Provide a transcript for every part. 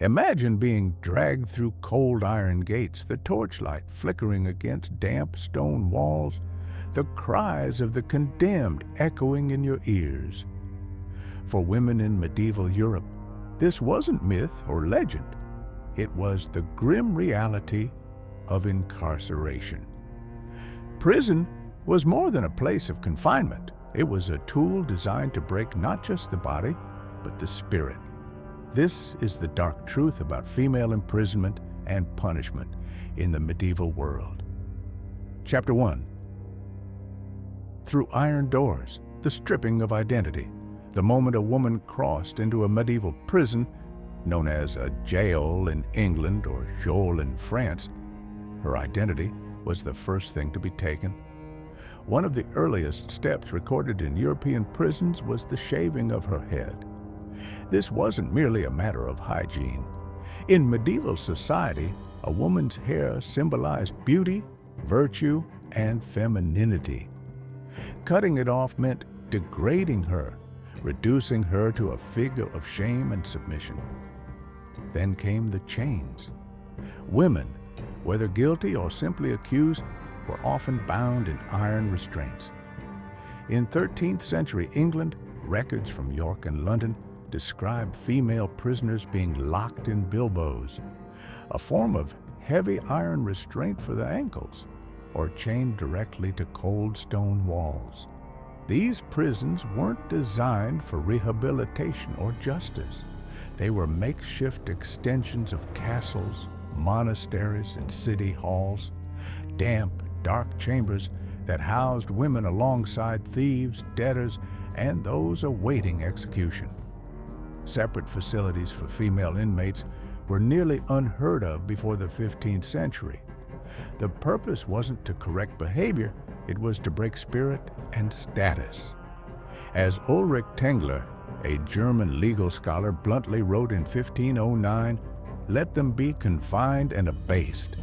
Imagine being dragged through cold iron gates, the torchlight flickering against damp stone walls, the cries of the condemned echoing in your ears. For women in medieval Europe, this wasn't myth or legend. It was the grim reality of incarceration. Prison was more than a place of confinement. It was a tool designed to break not just the body, but the spirit. This is the dark truth about female imprisonment and punishment in the medieval world. Chapter 1. Through iron doors, the stripping of identity. The moment a woman crossed into a medieval prison, known as a jail in England or geôle in France, her identity was the first thing to be taken. One of the earliest steps recorded in European prisons was the shaving of her head. This wasn't merely a matter of hygiene. In medieval society, a woman's hair symbolized beauty, virtue, and femininity. Cutting it off meant degrading her, reducing her to a figure of shame and submission. Then came the chains. Women, whether guilty or simply accused, were often bound in iron restraints. In 13th century England, records from York and London describe female prisoners being locked in bilboes, a form of heavy iron restraint for the ankles, or chained directly to cold stone walls. These prisons weren't designed for rehabilitation or justice. They were makeshift extensions of castles, monasteries, and city halls, damp, dark chambers that housed women alongside thieves, debtors, and those awaiting execution. Separate facilities for female inmates were nearly unheard of before the 15th century. The purpose wasn't to correct behavior, it was to break spirit and status. As Ulrich Tengler, a German legal scholar, bluntly wrote in 1509, "Let them be confined and abased."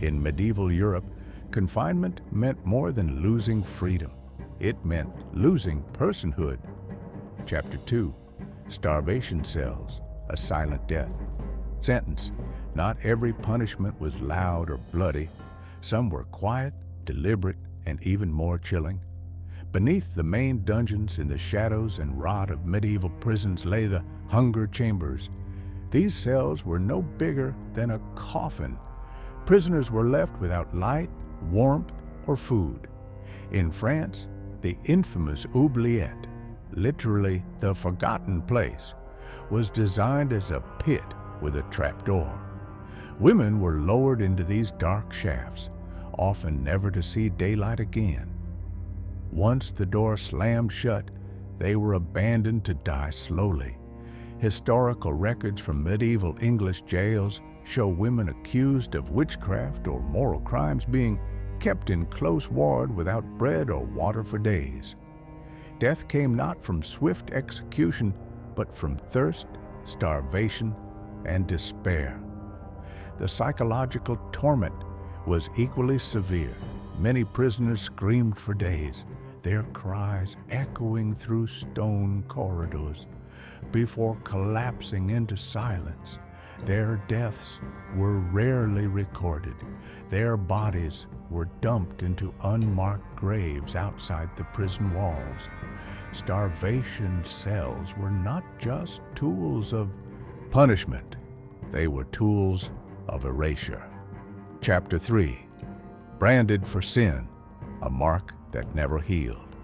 In medieval Europe, confinement meant more than losing freedom. It meant losing personhood. Chapter 2. Starvation cells, a silent death. Sentence. Not every punishment was loud or bloody. Some were quiet, deliberate, and even more chilling. Beneath the main dungeons in the shadows and rot of medieval prisons lay the hunger chambers. These cells were no bigger than a coffin. Prisoners were left without light, warmth, or food. In France, the infamous oubliette, literally the forgotten place, was designed as a pit with a trapdoor. Women were lowered into these dark shafts, often never to see daylight again. Once the door slammed shut, they were abandoned to die slowly. Historical records from medieval English jails show women accused of witchcraft or moral crimes being kept in close ward without bread or water for days. Death came not from swift execution, but from thirst, starvation, and despair. The psychological torment was equally severe. Many prisoners screamed for days, their cries echoing through stone corridors, before collapsing into silence. Their deaths were rarely recorded. Their bodies were dumped into unmarked graves outside the prison walls. Starvation cells were not just tools of punishment, they were tools of erasure. Chapter 3. Branded for sin, a mark that never healed.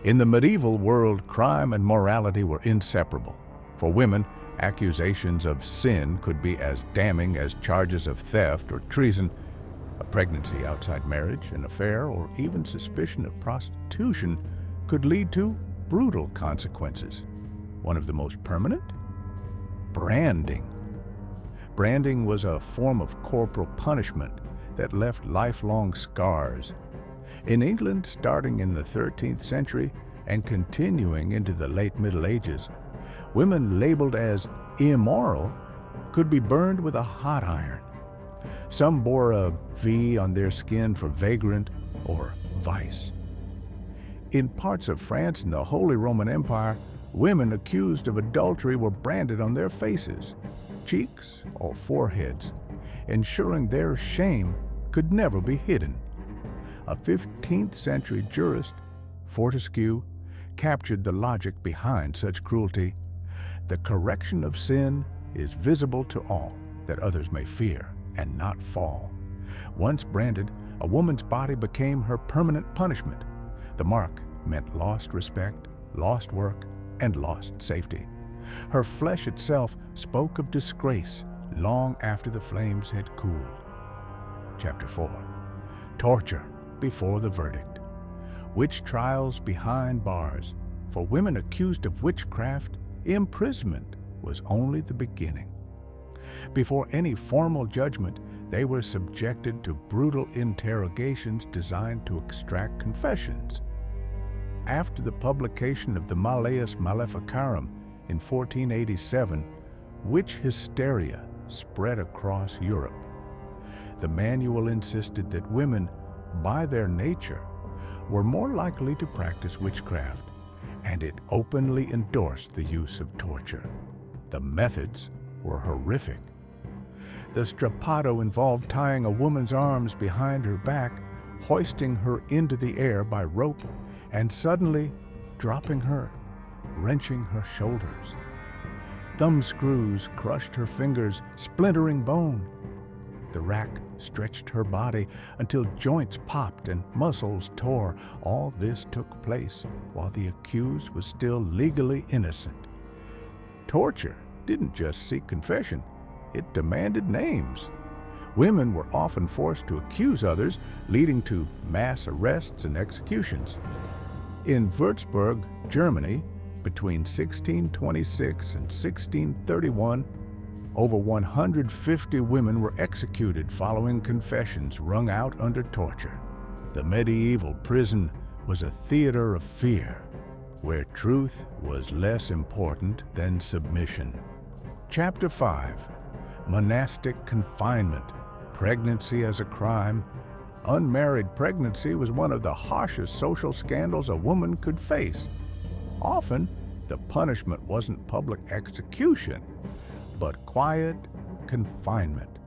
In the medieval world, crime and morality were inseparable. For women, accusations of sin could be as damning as charges of theft or treason. A pregnancy outside marriage, an affair, or even suspicion of prostitution could lead to brutal consequences. One of the most permanent? Branding. Branding was a form of corporal punishment that left lifelong scars. In England, starting in the 13th century and continuing into the late Middle Ages, women labeled as immoral could be burned with a hot iron. Some bore a V on their skin for vagrant or vice. In parts of France and the Holy Roman Empire, women accused of adultery were branded on their faces. cheeks or foreheads, ensuring their shame could never be hidden. A 15th century jurist, Fortescue, captured the logic behind such cruelty. The correction of sin is visible to all, that others may fear and not fall. Once branded, a woman's body became her permanent punishment. The mark meant lost respect, lost work, and lost safety. Her flesh itself spoke of disgrace long after the flames had cooled. Chapter 4. Torture before the verdict. Witch trials behind bars. For women accused of witchcraft, imprisonment was only the beginning. Before any formal judgment, they were subjected to brutal interrogations designed to extract confessions. After the publication of the Malleus Maleficarum in 1487, witch hysteria spread across Europe. The manual insisted that women, by their nature, were more likely to practice witchcraft, and it openly endorsed the use of torture. The methods were horrific. The strappado involved tying a woman's arms behind her back, hoisting her into the air by rope, and suddenly dropping her, wrenching her shoulders. Thumb screws crushed her fingers, splintering bone. The rack stretched her body until joints popped and muscles tore. All this took place while the accused was still legally innocent. Torture didn't just seek confession, it demanded names. Women were often forced to accuse others, leading to mass arrests and executions. In Würzburg, Germany, between 1626 and 1631, over 150 women were executed following confessions wrung out under torture. The medieval prison was a theater of fear, where truth was less important than submission. Chapter 5. Monastic confinement. Pregnancy as a crime. Unmarried pregnancy was one of the harshest social scandals a woman could face. Often, the punishment wasn't public execution, but quiet confinement.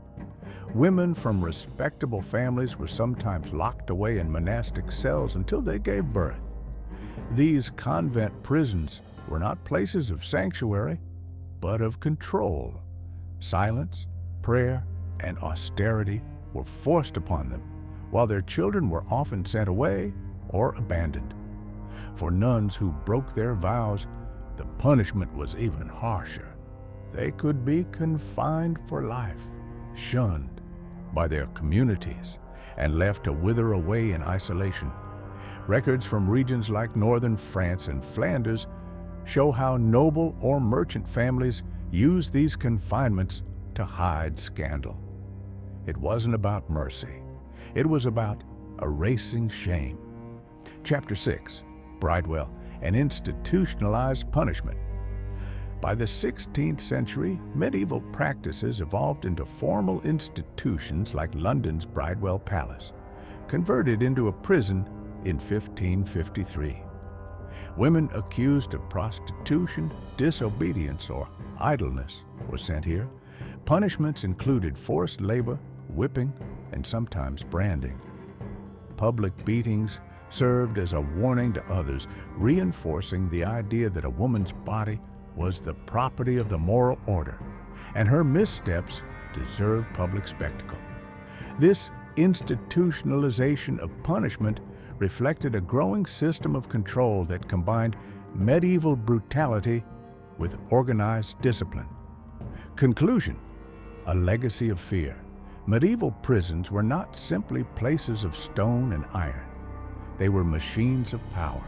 Women from respectable families were sometimes locked away in monastic cells until they gave birth. These convent prisons were not places of sanctuary, but of control. Silence, prayer, and austerity were forced upon them, while their children were often sent away or abandoned. For nuns who broke their vows, the punishment was even harsher. They could be confined for life, shunned by their communities, and left to wither away in isolation. Records from regions like northern France and Flanders show how noble or merchant families used these confinements to hide scandal. It wasn't about mercy. It was about erasing shame. Chapter 6. Bridewell, an institutionalized punishment. By the 16th century, medieval practices evolved into formal institutions like London's Bridewell Palace, converted into a prison in 1553. Women accused of prostitution, disobedience, or idleness were sent here. Punishments included forced labor, whipping, and sometimes branding. Public beatings served as a warning to others, reinforcing the idea that a woman's body was the property of the moral order, and her missteps deserved public spectacle. This institutionalization of punishment reflected a growing system of control that combined medieval brutality with organized discipline. Conclusion: a legacy of fear. Medieval prisons were not simply places of stone and iron. They were machines of power,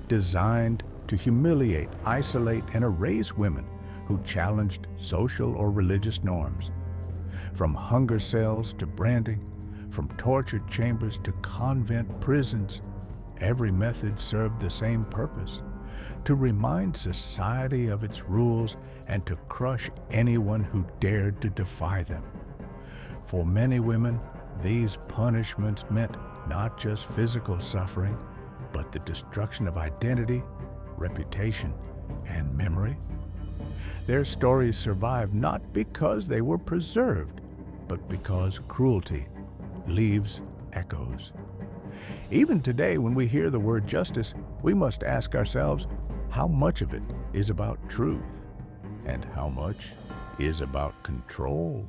designed to humiliate, isolate, and erase women who challenged social or religious norms. From hunger cells to branding, from torture chambers to convent prisons, every method served the same purpose: to remind society of its rules and to crush anyone who dared to defy them. For many women, these punishments meant not just physical suffering, but the destruction of identity, reputation, and memory. Their stories survive not because they were preserved, but because cruelty leaves echoes. Even today, when we hear the word justice, we must ask ourselves, how much of it is about truth and how much is about control?